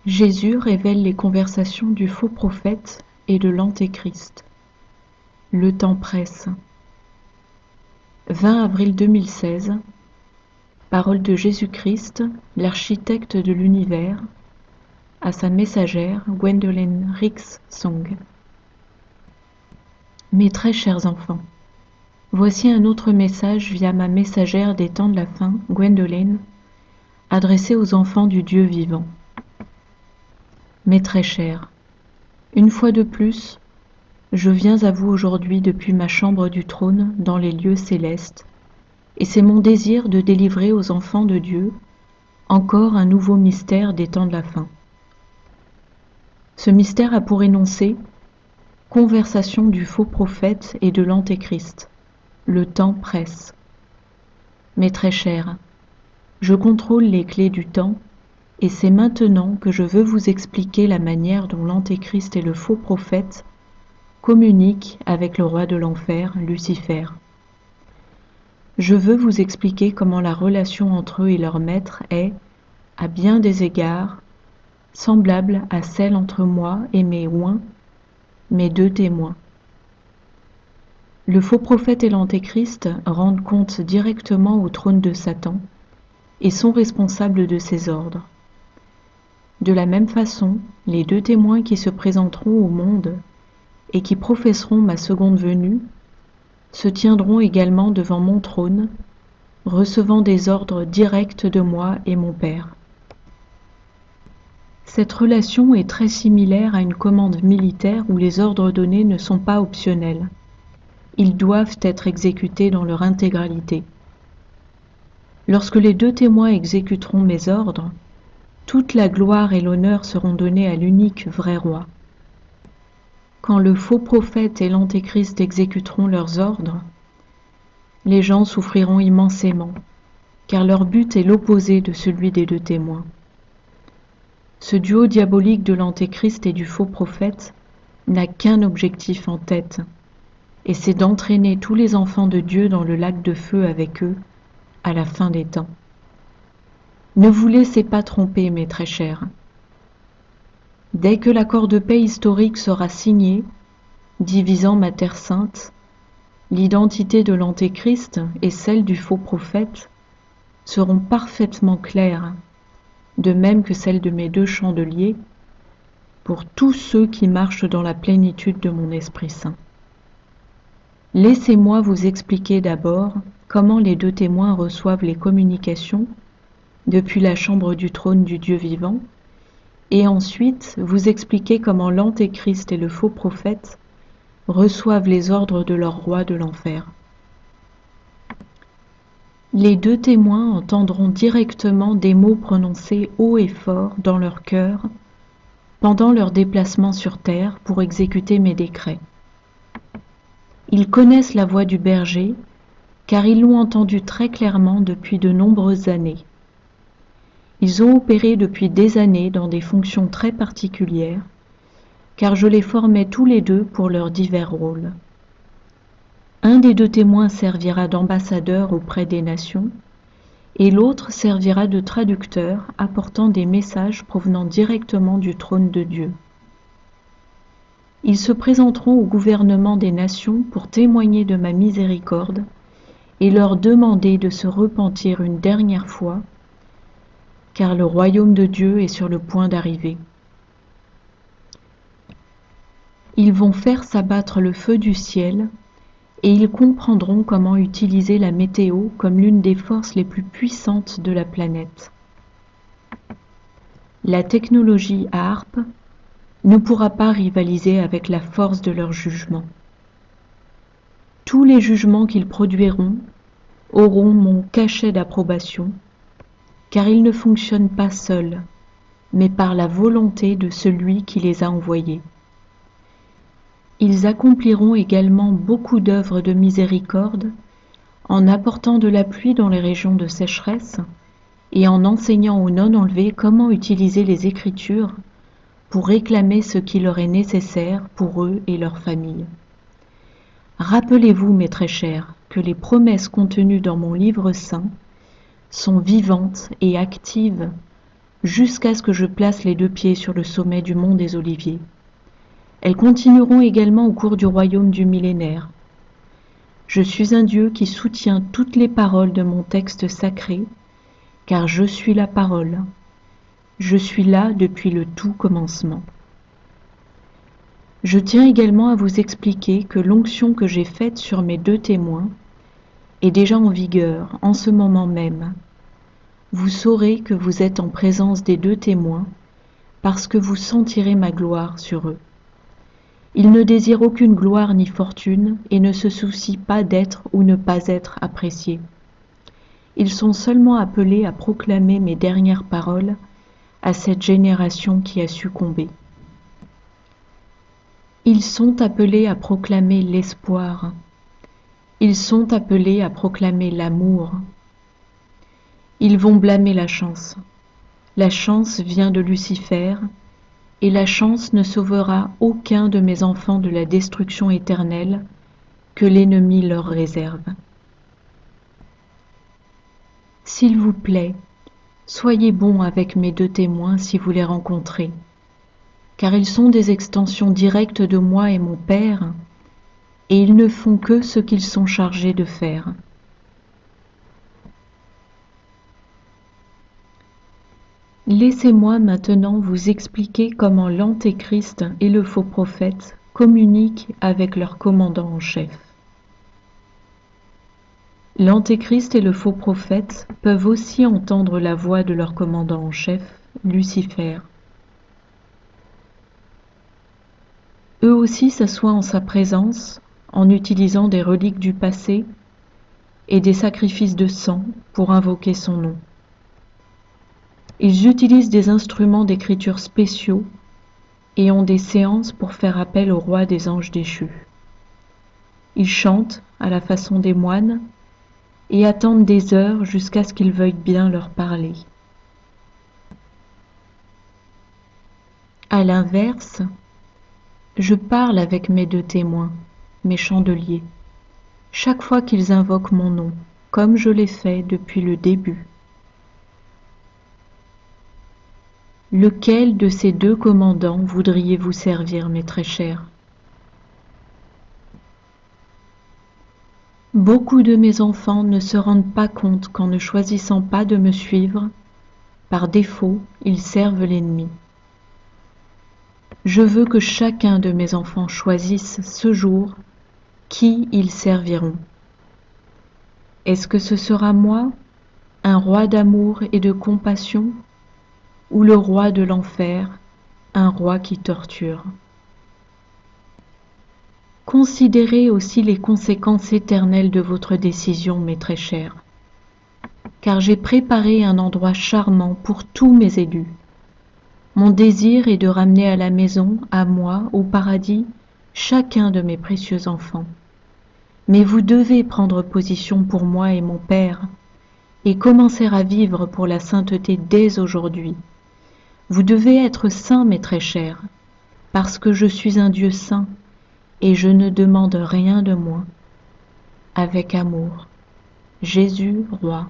Jésus révèle les conversations du faux prophète et de l'Antéchrist. Le temps presse. 20 avril 2016. Parole de Jésus-Christ, l'architecte de l'univers, à sa messagère Gwendolyn Rix Song. Mes très chers enfants, voici un autre message via ma messagère des temps de la fin, Gwendolyn, adressé aux enfants du Dieu vivant. Mes très chers, une fois de plus, je viens à vous aujourd'hui depuis ma chambre du trône dans les lieux célestes, et c'est mon désir de délivrer aux enfants de Dieu encore un nouveau mystère des temps de la fin. Ce mystère a pour énoncé « Conversation du faux prophète et de l'Antéchrist. Le temps presse. » Mes très chers, je contrôle les clés du temps, et c'est maintenant que je veux vous expliquer la manière dont l'Antéchrist et le faux prophète communiquent avec le roi de l'enfer, Lucifer. Je veux vous expliquer comment la relation entre eux et leur maître est, à bien des égards, semblable à celle entre moi et mes deux témoins. Le faux prophète et l'Antéchrist rendent compte directement au trône de Satan et sont responsables de ses ordres. De la même façon, les deux témoins qui se présenteront au monde et qui professeront ma seconde venue se tiendront également devant mon trône, recevant des ordres directs de moi et mon Père. Cette relation est très similaire à une commande militaire où les ordres donnés ne sont pas optionnels. Ils doivent être exécutés dans leur intégralité. Lorsque les deux témoins exécuteront mes ordres, toute la gloire et l'honneur seront donnés à l'unique vrai roi. Quand le faux prophète et l'Antéchrist exécuteront leurs ordres, les gens souffriront immensément, car leur but est l'opposé de celui des deux témoins. Ce duo diabolique de l'Antéchrist et du faux prophète n'a qu'un objectif en tête, et c'est d'entraîner tous les enfants de Dieu dans le lac de feu avec eux à la fin des temps. Ne vous laissez pas tromper, mes très chers. Dès que l'accord de paix historique sera signé, divisant ma terre sainte, l'identité de l'Antéchrist et celle du faux prophète seront parfaitement claires, de même que celle de mes deux chandeliers, pour tous ceux qui marchent dans la plénitude de mon Esprit Saint. Laissez-moi vous expliquer d'abord comment les deux témoins reçoivent les communications depuis la chambre du trône du Dieu vivant, et ensuite vous expliquer comment l'Antéchrist et le faux prophète reçoivent les ordres de leur roi de l'enfer. Les deux témoins entendront directement des mots prononcés haut et fort dans leur cœur pendant leur déplacement sur terre pour exécuter mes décrets. Ils connaissent la voix du berger, car ils l'ont entendue très clairement depuis de nombreuses années. Ils ont opéré depuis des années dans des fonctions très particulières, car je les formais tous les deux pour leurs divers rôles. Un des deux témoins servira d'ambassadeur auprès des nations, et l'autre servira de traducteur apportant des messages provenant directement du trône de Dieu. Ils se présenteront au gouvernement des nations pour témoigner de ma miséricorde et leur demander de se repentir une dernière fois, car le royaume de Dieu est sur le point d'arriver. Ils vont faire s'abattre le feu du ciel et ils comprendront comment utiliser la météo comme l'une des forces les plus puissantes de la planète. La technologie HAARP ne pourra pas rivaliser avec la force de leur jugement. Tous les jugements qu'ils produiront auront mon cachet d'approbation, car ils ne fonctionnent pas seuls, mais par la volonté de celui qui les a envoyés. Ils accompliront également beaucoup d'œuvres de miséricorde en apportant de la pluie dans les régions de sécheresse et en enseignant aux non-enlevés comment utiliser les Écritures pour réclamer ce qui leur est nécessaire pour eux et leurs familles. Rappelez-vous, mes très chers, que les promesses contenues dans mon livre saint sont vivantes et actives jusqu'à ce que je place les 2 pieds sur le sommet du mont des Oliviers. Elles continueront également au cours du royaume du millénaire. Je suis un Dieu qui soutient toutes les paroles de mon texte sacré, car je suis la parole. Je suis là depuis le tout commencement. Je tiens également à vous expliquer que l'onction que j'ai faite sur mes 2 témoins est déjà en vigueur en ce moment même. Vous saurez que vous êtes en présence des 2 témoins parce que vous sentirez ma gloire sur eux. Ils ne désirent aucune gloire ni fortune et ne se soucient pas d'être ou ne pas être appréciés. Ils sont seulement appelés à proclamer mes dernières paroles à cette génération qui a succombé. Ils sont appelés à proclamer l'espoir. Ils sont appelés à proclamer l'amour. Ils vont blâmer la chance. La chance vient de Lucifer, et la chance ne sauvera aucun de mes enfants de la destruction éternelle que l'ennemi leur réserve. S'il vous plaît, soyez bons avec mes 2 témoins si vous les rencontrez, car ils sont des extensions directes de moi et mon Père, et ils ne font que ce qu'ils sont chargés de faire. Laissez-moi maintenant vous expliquer comment l'Antéchrist et le faux prophète communiquent avec leur commandant en chef. L'Antéchrist et le faux prophète peuvent aussi entendre la voix de leur commandant en chef, Lucifer. Eux aussi s'assoient en sa présence en utilisant des reliques du passé et des sacrifices de sang pour invoquer son nom. Ils utilisent des instruments d'écriture spéciaux et ont des séances pour faire appel au roi des anges déchus. Ils chantent à la façon des moines et attendent des heures jusqu'à ce qu'ils veuillent bien leur parler. À l'inverse, je parle avec mes 2 témoins, mes chandeliers, chaque fois qu'ils invoquent mon nom, comme je l'ai fait depuis le début. Lequel de ces 2 commandants voudriez-vous servir, mes très chers? Beaucoup de mes enfants ne se rendent pas compte qu'en ne choisissant pas de me suivre, par défaut, ils servent l'ennemi. Je veux que chacun de mes enfants choisisse ce jour qui ils serviront. Est-ce que ce sera moi, un roi d'amour et de compassion, ou le roi de l'enfer, un roi qui torture? Considérez aussi les conséquences éternelles de votre décision, mes très chers, car j'ai préparé un endroit charmant pour tous mes élus. Mon désir est de ramener à la maison, à moi, au paradis, chacun de mes précieux enfants. Mais vous devez prendre position pour moi et mon Père, et commencer à vivre pour la sainteté dès aujourd'hui. Vous devez être saints, mes très chers, parce que je suis un Dieu saint, et je ne demande rien de moi. Avec amour, Jésus, Roi.